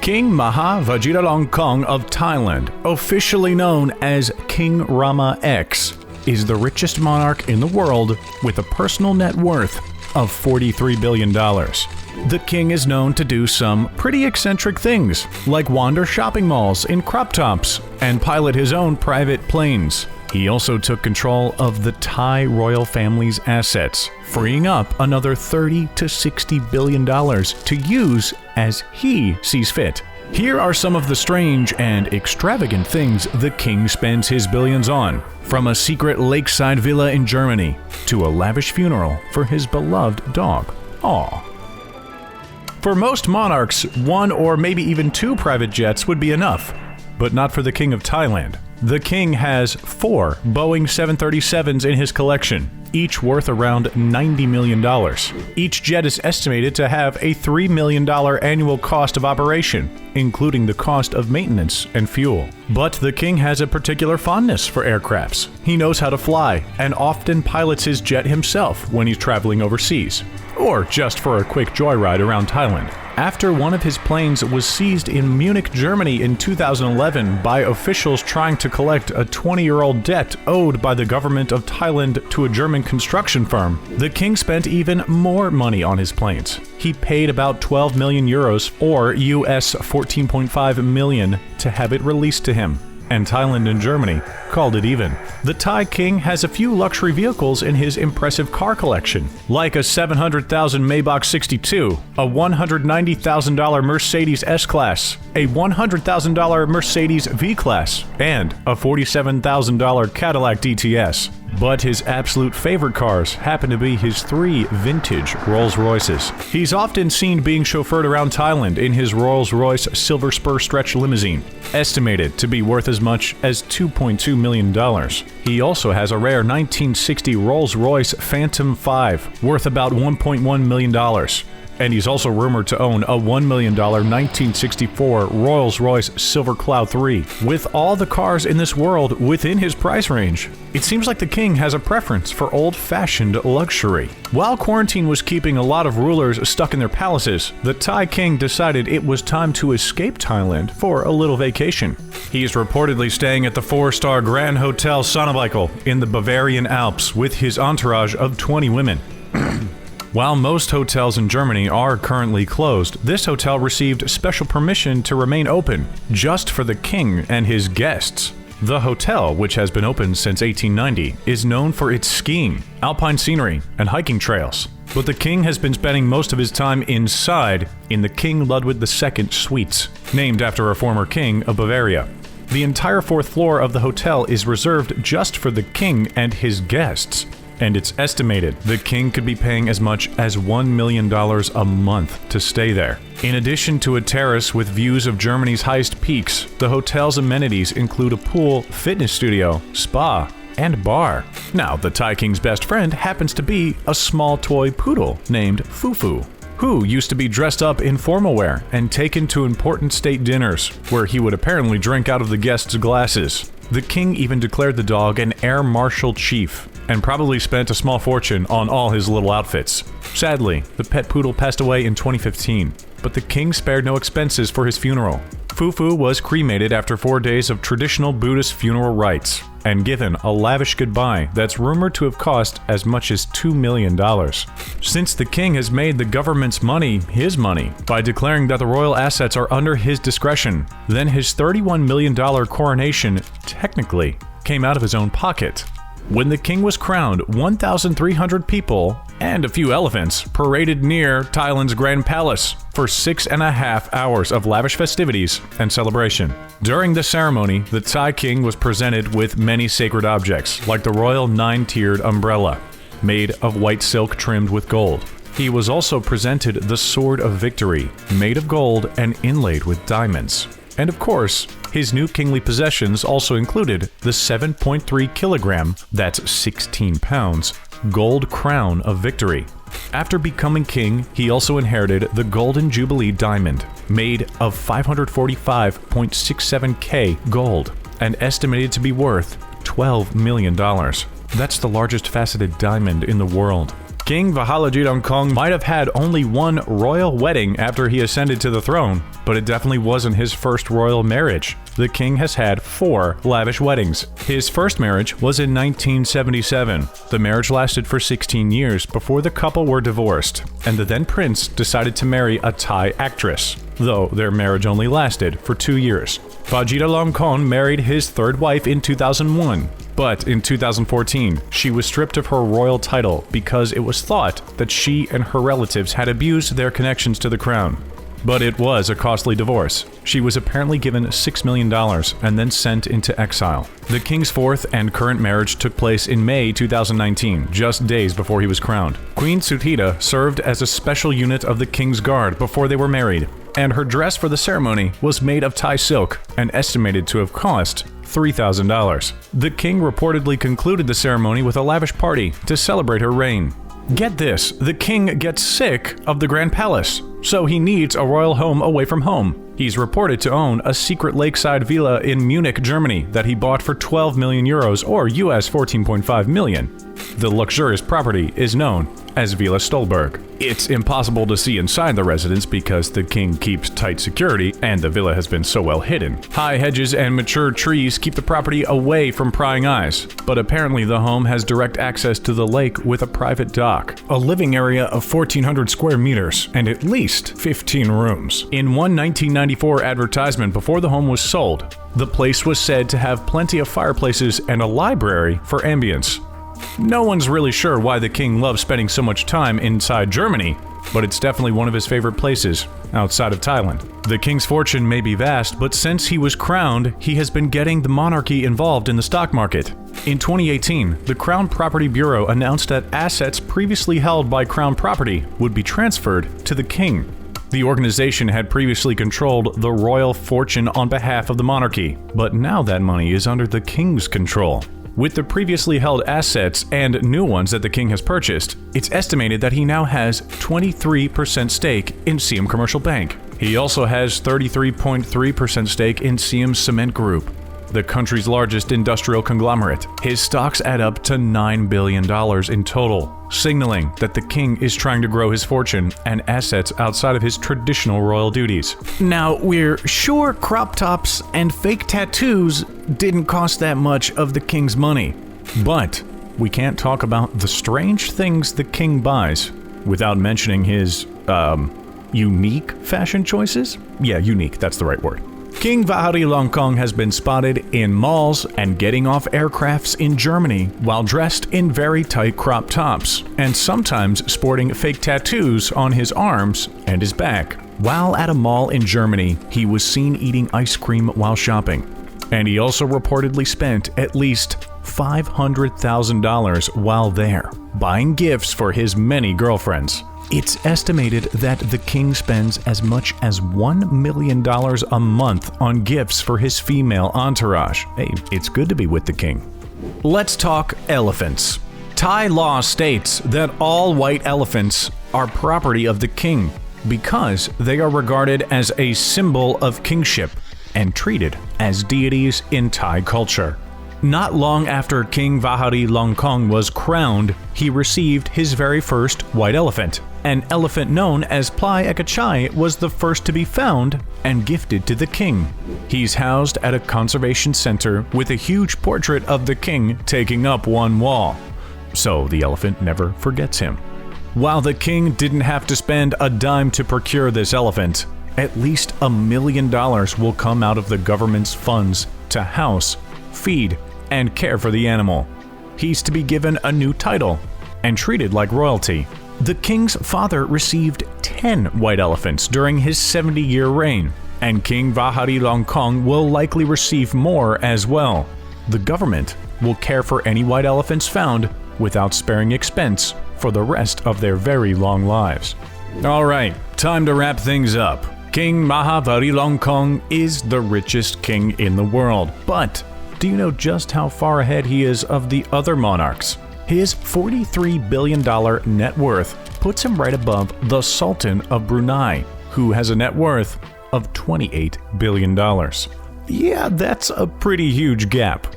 King Maha Vajiralongkorn of Thailand, officially known as King Rama X, is the richest monarch in the world with a personal net worth of $43 billion. The king is known to do some pretty eccentric things, like wander shopping malls in crop tops and pilot his own private planes. He also took control of the Thai royal family's assets, freeing up another $30 to $60 billion to use as he sees fit. Here are some of the strange and extravagant things the king spends his billions on, from a secret lakeside villa in Germany to a lavish funeral for his beloved dog. Aww. For most monarchs, one or maybe even two private jets would be enough, but not for the King of Thailand. The king has 4 Boeing 737s in his collection, each worth around $90 million. Each jet is estimated to have a $3 million annual cost of operation, including the cost of maintenance and fuel. But the king has a particular fondness for aircrafts. He knows how to fly and often pilots his jet himself when he's traveling overseas, or just for a quick joyride around Thailand. After one of his planes was seized in Munich, Germany in 2011 by officials trying to collect a 20-year-old debt owed by the government of Thailand to a German construction firm, the king spent even more money on his planes. He paid about 12 million euros, or US 14.5 million, to have it released to him. And Thailand and Germany called it even. The Thai king has a few luxury vehicles in his impressive car collection, like a $700,000 Maybach 62, a $190,000 Mercedes S-Class, a $100,000 Mercedes V-Class, and a $47,000 Cadillac DTS. But his absolute favorite cars happen to be his 3 vintage Rolls Royces. He's often seen being chauffeured around Thailand in his Rolls Royce Silver Spur Stretch limousine, estimated to be worth as much as $2.2 million. He also has a rare 1960 Rolls Royce Phantom 5, worth about $1.1 million. And he's also rumored to own a $1 million 1964 Rolls-Royce Silver Cloud 3. With all the cars in this world within his price range, it seems like the king has a preference for old-fashioned luxury. While quarantine was keeping a lot of rulers stuck in their palaces, the Thai king decided it was time to escape Thailand for a little vacation. He is reportedly staying at the 4-star Grand Hotel Sonnenbichl in the Bavarian Alps with his entourage of 20 women. While most hotels in Germany are currently closed, this hotel received special permission to remain open just for the king and his guests. The hotel, which has been open since 1890, is known for its skiing, alpine scenery, and hiking trails. But the king has been spending most of his time inside in the King Ludwig II suites, named after a former king of Bavaria. The entire 4th floor of the hotel is reserved just for the king and his guests. And it's estimated the king could be paying as much as $1 million a month to stay there. In addition to a terrace with views of Germany's highest peaks, the hotel's amenities include a pool, fitness studio, spa, and bar. Now, the Thai king's best friend happens to be a small toy poodle named Foo Foo, who used to be dressed up in formal wear and taken to important state dinners, where he would apparently drink out of the guests' glasses. The king even declared the dog an air marshal chief, and probably spent a small fortune on all his little outfits. Sadly, the pet poodle passed away in 2015, but the king spared no expenses for his funeral. Foo Foo was cremated after 4 days of traditional Buddhist funeral rites, and given a lavish goodbye that's rumored to have cost as much as $2 million. Since the king has made the government's money his money by declaring that the royal assets are under his discretion, then his $31 million coronation technically came out of his own pocket. When the king was crowned, 1,300 people and a few elephants paraded near Thailand's Grand Palace for 6.5 hours of lavish festivities and celebration. During the ceremony, the Thai king was presented with many sacred objects, like the royal 9-tiered umbrella, made of white silk trimmed with gold. He was also presented the Sword of Victory, made of gold and inlaid with diamonds. And of course, his new kingly possessions also included the 7.3 kilogram, that's 16 pounds, gold crown of victory. After becoming king, he also inherited the Golden Jubilee Diamond, made of 545.67K gold, and estimated to be worth $12 million. That's the largest faceted diamond in the world. King Vajiralongkorn might have had only one royal wedding after he ascended to the throne, but it definitely wasn't his first royal marriage. The king has had 4 lavish weddings. His first marriage was in 1977. The marriage lasted for 16 years before the couple were divorced, and the then prince decided to marry a Thai actress, though their marriage only lasted for 2 years. Vajiralongkorn married his third wife in 2001. But in 2014, she was stripped of her royal title because it was thought that she and her relatives had abused their connections to the crown. But it was a costly divorce. She was apparently given $6 million and then sent into exile. The king's fourth and current marriage took place in May 2019, just days before he was crowned. Queen Suthida served as a special unit of the king's guard before they were married, and her dress for the ceremony was made of Thai silk and estimated to have cost $3,000. The king reportedly concluded the ceremony with a lavish party to celebrate her reign. Get this, the king gets sick of the Grand Palace, so he needs a royal home away from home. He's reported to own a secret lakeside villa in Munich, Germany that he bought for 12 million euros or US 14.5 million. The luxurious property is known as Villa Stolberg. It's impossible to see inside the residence because the king keeps tight security and the villa has been so well hidden. High hedges and mature trees keep the property away from prying eyes, but apparently the home has direct access to the lake with a private dock, a living area of 1,400 square meters, and at least 15 rooms. In one 1994 advertisement before the home was sold, the place was said to have plenty of fireplaces and a library for ambience. No one's really sure why the king loves spending so much time inside Germany, but it's definitely one of his favorite places outside of Thailand. The king's fortune may be vast, but since he was crowned, he has been getting the monarchy involved in the stock market. In 2018, the Crown Property Bureau announced that assets previously held by Crown Property would be transferred to the king. The organization had previously controlled the royal fortune on behalf of the monarchy, but now that money is under the king's control. With the previously held assets and new ones that the king has purchased, it's estimated that he now has 23% stake in Siam Commercial Bank. He also has 33.3% stake in Siam Cement Group, the country's largest industrial conglomerate. His stocks add up to $9 billion in total, signaling that the king is trying to grow his fortune and assets outside of his traditional royal duties. Now, we're sure crop tops and fake tattoos didn't cost that much of the king's money, but we can't talk about the strange things the king buys without mentioning his, unique fashion choices? Yeah, unique, that's the right word. King Vajiralongkorn has been spotted in malls and getting off aircrafts in Germany while dressed in very tight crop tops, and sometimes sporting fake tattoos on his arms and his back. While at a mall in Germany, he was seen eating ice cream while shopping, and he also reportedly spent at least $500,000 while there, buying gifts for his many girlfriends. It's estimated that the king spends as much as $1 million a month on gifts for his female entourage. Hey, it's good to be with the king. Let's talk elephants. Thai law states that all white elephants are property of the king because they are regarded as a symbol of kingship and treated as deities in Thai culture. Not long after King Vajiralongkorn was crowned, he received his very first white elephant. An elephant known as Plai Ekachai was the first to be found and gifted to the king. He's housed at a conservation center with a huge portrait of the king taking up one wall, so the elephant never forgets him. While the king didn't have to spend a dime to procure this elephant, at least $1 million will come out of the government's funds to house, feed, and care for the animal. He's to be given a new title and treated like royalty. The king's father received 10 white elephants during his 70-year reign, and King Vajiralongkorn will likely receive more as well. The government will care for any white elephants found without sparing expense for the rest of their very long lives. Alright, time to wrap things up. King Maha Vajiralongkorn is the richest king in the world, but do you know just how far ahead he is of the other monarchs? His $43 billion net worth puts him right above the Sultan of Brunei, who has a net worth of $28 billion. Yeah, that's a pretty huge gap.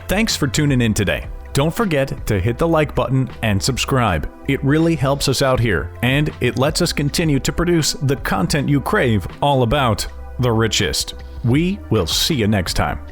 Thanks for tuning in today. Don't forget to hit the like button and subscribe. It really helps us out here, and it lets us continue to produce the content you crave all about the richest. We will see you next time.